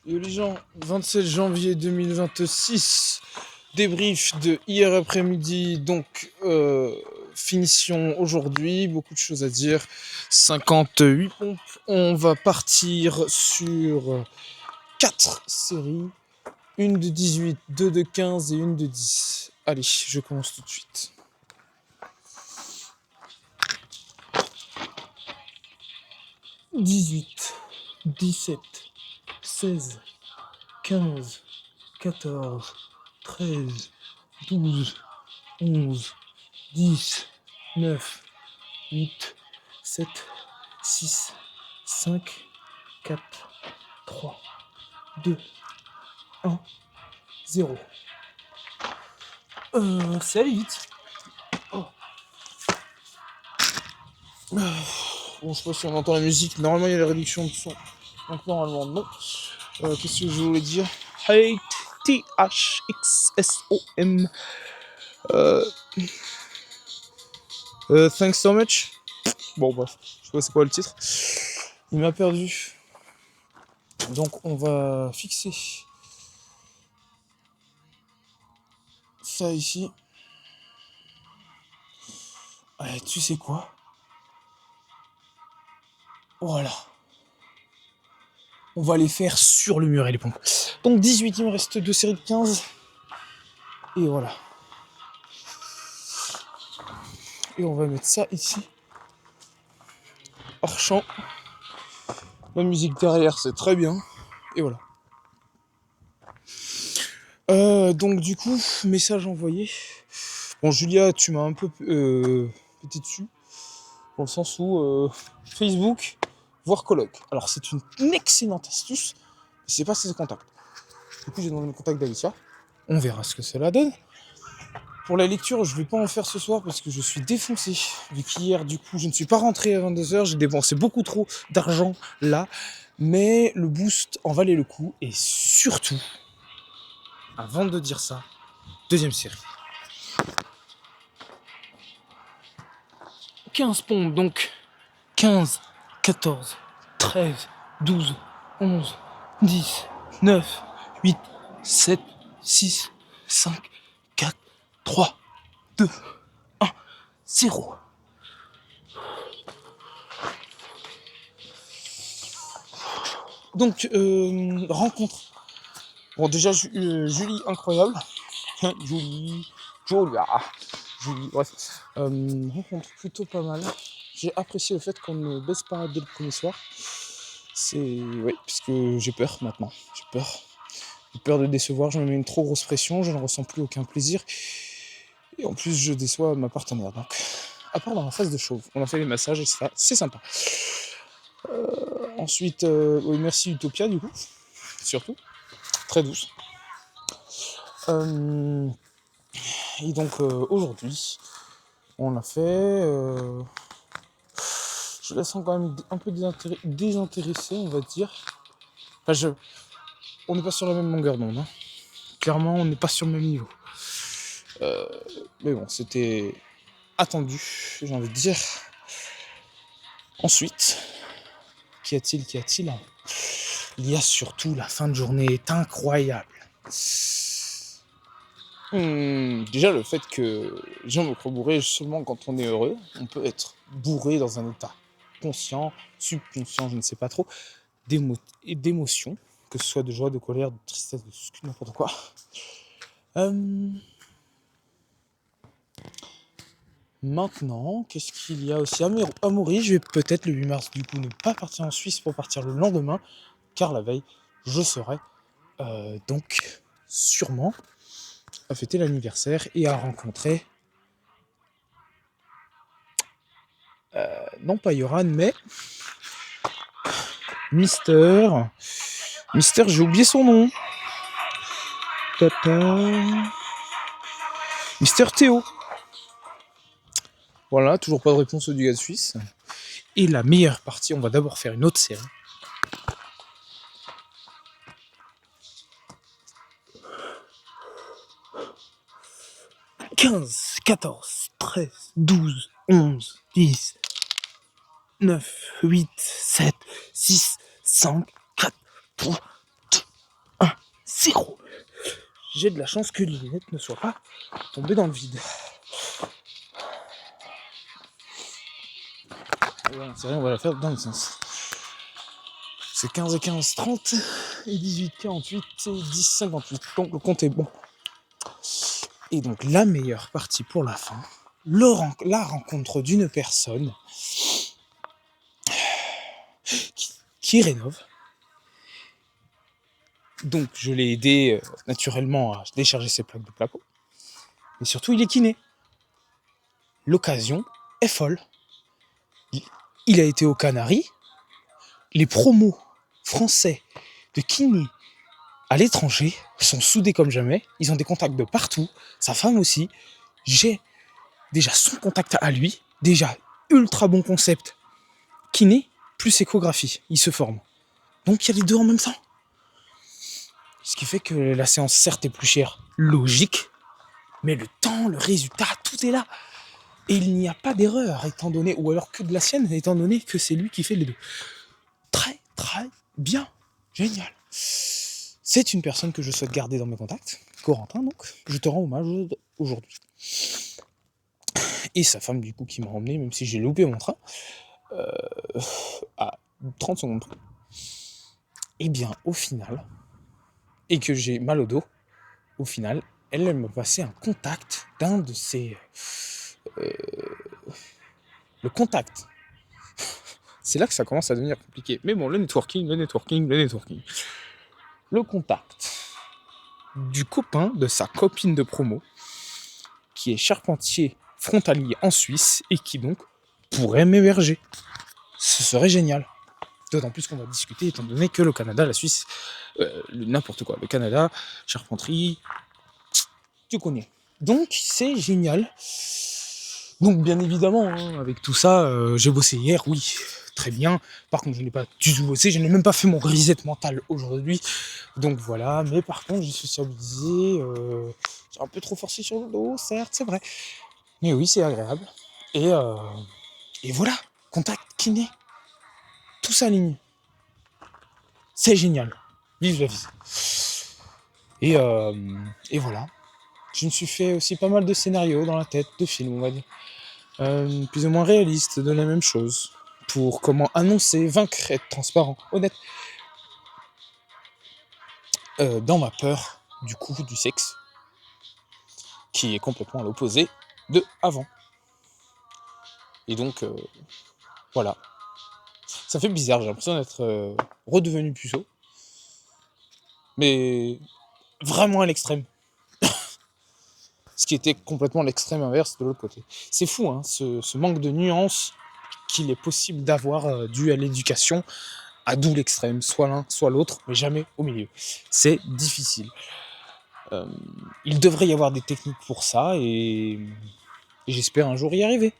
Yo les gens, 27 janvier 2026, débrief de hier après-midi, donc finition aujourd'hui, beaucoup de choses à dire, 58 pompes, on va partir sur 4 séries, une de 18, deux de 15 et une de 10. Allez, je commence tout de suite. « 18, 17, 16, 15, 14, 13, 12, 11, 10, 9, 8, 7, 6, 5, 4, 3, 2, 1, 0. C'est allé vite. Oh. Bon, je sais pas si on entend la musique. Normalement, il y a la réduction de son. Donc, normalement, non. Qu'est-ce que je voulais dire? Hey, THXSOM. Thanks so much. Bon, bref. Je sais pas c'est quoi le titre. Il m'a perdu. Donc, on va fixer ça ici. Tu sais quoi? Voilà. On va les faire sur le muret, les pompes. Donc 18, il me reste 2 séries de 15. Et voilà. Et on va mettre ça ici. Hors champ. La musique derrière, c'est très bien. Et voilà. Donc du coup, message envoyé. Bon, Julia, tu m'as un peu pété dessus. Dans le sens où Facebook, voir coloc. Alors c'est une excellente astuce. Je sais pas si c'est contact. Du coup, j'ai demandé le contact d'Alicia. On verra ce que cela donne. Pour la lecture, je vais pas en faire ce soir parce que je suis défoncé. Vu qu'hier, du coup, je ne suis pas rentré à 22h. J'ai dépensé beaucoup trop d'argent là. Mais le boost en valait le coup. Et surtout, avant de dire ça, deuxième série. 15 pompes, donc 15, 14, 13, 12, 11, 10, 9, 8, 7, 6, 5, 4, 3, 2, 1, 0. Donc, rencontre. Bon, déjà, Julie, incroyable. Julie, bref. Rencontre plutôt pas mal. J'ai apprécié le fait qu'on ne baisse pas dès le premier soir. Oui, puisque j'ai peur maintenant. J'ai peur de décevoir, je me mets une trop grosse pression, je ne ressens plus aucun plaisir. Et en plus, je déçois ma partenaire. Donc, à part dans la phase de chauve, on a fait les massages et ça, c'est sympa. Ensuite, oui, merci Utopia, du coup, surtout. Très douce. Et donc, aujourd'hui, on l'a fait. Je la sens quand même un peu désintéressée, on va dire. Enfin, on n'est pas sur la même longueur d'onde. Hein. Clairement, on n'est pas sur le même niveau. Mais bon, c'était attendu, j'ai envie de dire. Ensuite, qu'y a-t-il? Il y a surtout la fin de journée est incroyable. Déjà, le fait que les gens me croient bourré seulement quand on est heureux, on peut être bourré dans un état conscient, subconscient, je ne sais pas trop, d'émotions, que ce soit de joie, de colère, de tristesse, de n'importe quoi. Maintenant, qu'est-ce qu'il y a aussi? Amaury, je vais peut-être le 8 mars du coup ne pas partir en Suisse pour partir le lendemain, car la veille, je serai donc sûrement à fêter l'anniversaire et à rencontrer non pas Yoran, mais Mister, j'ai oublié son nom. Mister Théo. Voilà, toujours pas de réponse du gars de Suisse. Et la meilleure partie, on va d'abord faire une autre série. « 15, 14, 13, 12, 11, 10, 9, 8, 7, 6, 5, 4, 3, 0. J'ai de la chance que les lunettes ne soient pas tombées dans le vide. Voilà, c'est vrai, on va la faire dans le sens. C'est 15 et 15, 30 et 18, 48 et 10, 58. Donc le compte est bon. Et donc la meilleure partie pour la fin, la rencontre d'une personne qui rénove. Donc je l'ai aidé naturellement à décharger ses plaques de placo. Mais surtout il est kiné. L'occasion est folle. Il a été aux Canaries. Les promos français de kiné à l'étranger sont soudés comme jamais. Ils ont des contacts de partout. Sa femme aussi. J'ai déjà son contact à lui. Déjà ultra bon concept. Kiné plus échographie. Ils se forment. Donc il y a les deux en même temps. Ce qui fait que la séance certes est plus chère. Logique. Mais le temps, le résultat, tout est là. Et il n'y a pas d'erreur, étant donné, ou alors que de la sienne, étant donné que c'est lui qui fait les deux. Très, très bien. Génial. C'est une personne que je souhaite garder dans mes contacts. Corentin, donc. Je te rends hommage aujourd'hui. Et sa femme, du coup, qui m'a emmené, même si j'ai loupé mon train, à 30 secondes près. Et bien, au final, et que j'ai mal au dos, au final, elle m'a passé un contact d'un de ses... le contact. C'est là que ça commence à devenir compliqué. Mais bon, le networking. Le contact du copain de sa copine de promo, qui est charpentier frontalier en Suisse et qui donc pourrait m'héberger. Ce serait génial. D'autant plus qu'on va discuter, étant donné que le Canada, la Suisse, n'importe quoi. Le Canada, charpenterie, tu connais. Donc c'est génial. Donc bien évidemment, hein, avec tout ça, j'ai bossé hier, oui, très bien. Par contre, je n'ai pas du tout bossé, je n'ai même pas fait mon reset mental aujourd'hui. Donc voilà, mais par contre, j'ai socialisé, j'ai un peu trop forcé sur le dos, certes, c'est vrai. Mais oui, c'est agréable. Et voilà, contact kiné, tout s'aligne. C'est génial. Vive la vie. Et voilà. Je me suis fait aussi pas mal de scénarios dans la tête, de films, on va dire. Plus ou moins réalistes de la même chose. Pour comment annoncer, vaincre, être transparent, honnête. Dans ma peur, du coup, du sexe. Qui est complètement à l'opposé de avant. Et donc, voilà. Ça fait bizarre, j'ai l'impression d'être redevenu puceau. Mais vraiment à l'extrême. Ce qui était complètement l'extrême inverse de l'autre côté. C'est fou, hein, ce manque de nuances qu'il est possible d'avoir dû à l'éducation, à d'où l'extrême, soit l'un, soit l'autre, mais jamais au milieu. C'est difficile. Il devrait y avoir des techniques pour ça, et j'espère un jour y arriver.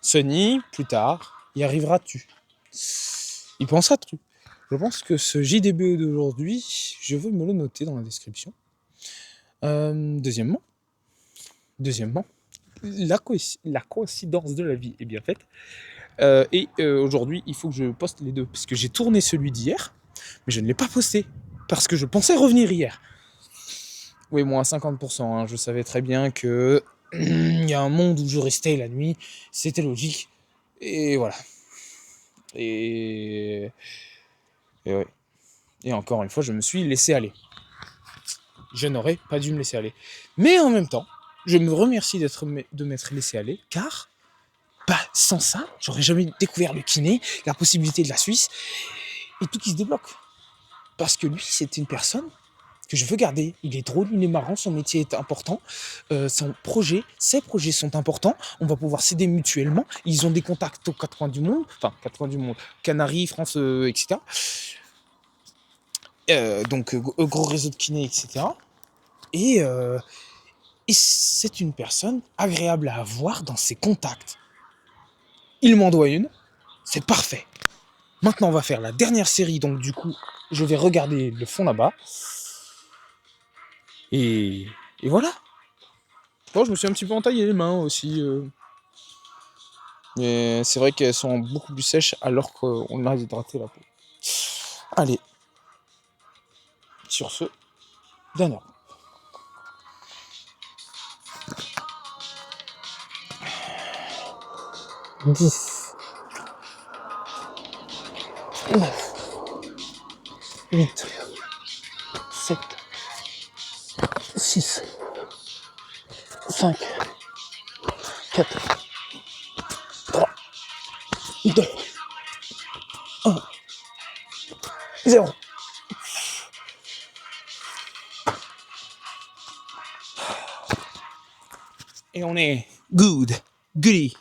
Sonny, plus tard, y arriveras-tu? Y penseras-tu? Je pense que ce JDBE d'aujourd'hui, je veux me le noter dans la description. Deuxièmement, la coïncidence de la vie est bien faite. Aujourd'hui, il faut que je poste les deux, parce que j'ai tourné celui d'hier, mais je ne l'ai pas posté, parce que je pensais revenir hier. Oui, moi à 50%, hein, je savais très bien que il y a un monde où je restais la nuit, c'était logique, et voilà. Et ouais. Et encore une fois, je me suis laissé aller. Je n'aurais pas dû me laisser aller. Mais en même temps, je me remercie de m'être laissé aller, car sans ça, j'aurais jamais découvert le kiné, la possibilité de la Suisse, et tout qui se débloque. Parce que lui, c'est une personne que je veux garder. Il est drôle, il est marrant, son métier est important, ses projets sont importants, on va pouvoir s'aider mutuellement, ils ont des contacts aux quatre coins du monde, Canaries, France, etc. Donc gros réseau de kinés, etc. Et c'est une personne agréable à avoir dans ses contacts. Il m'en doit une, c'est parfait. Maintenant, on va faire la dernière série, donc du coup, je vais regarder le fond là-bas. Et voilà. Bon, je me suis un petit peu entaillé les mains aussi. Mais c'est vrai qu'elles sont beaucoup plus sèches alors qu'on a hydraté la peau. Allez. Sur ce, Dernière. 10, 9, 8, 7, 6, 5, 4, 3, 2, 1, 0. Et on est good, goody.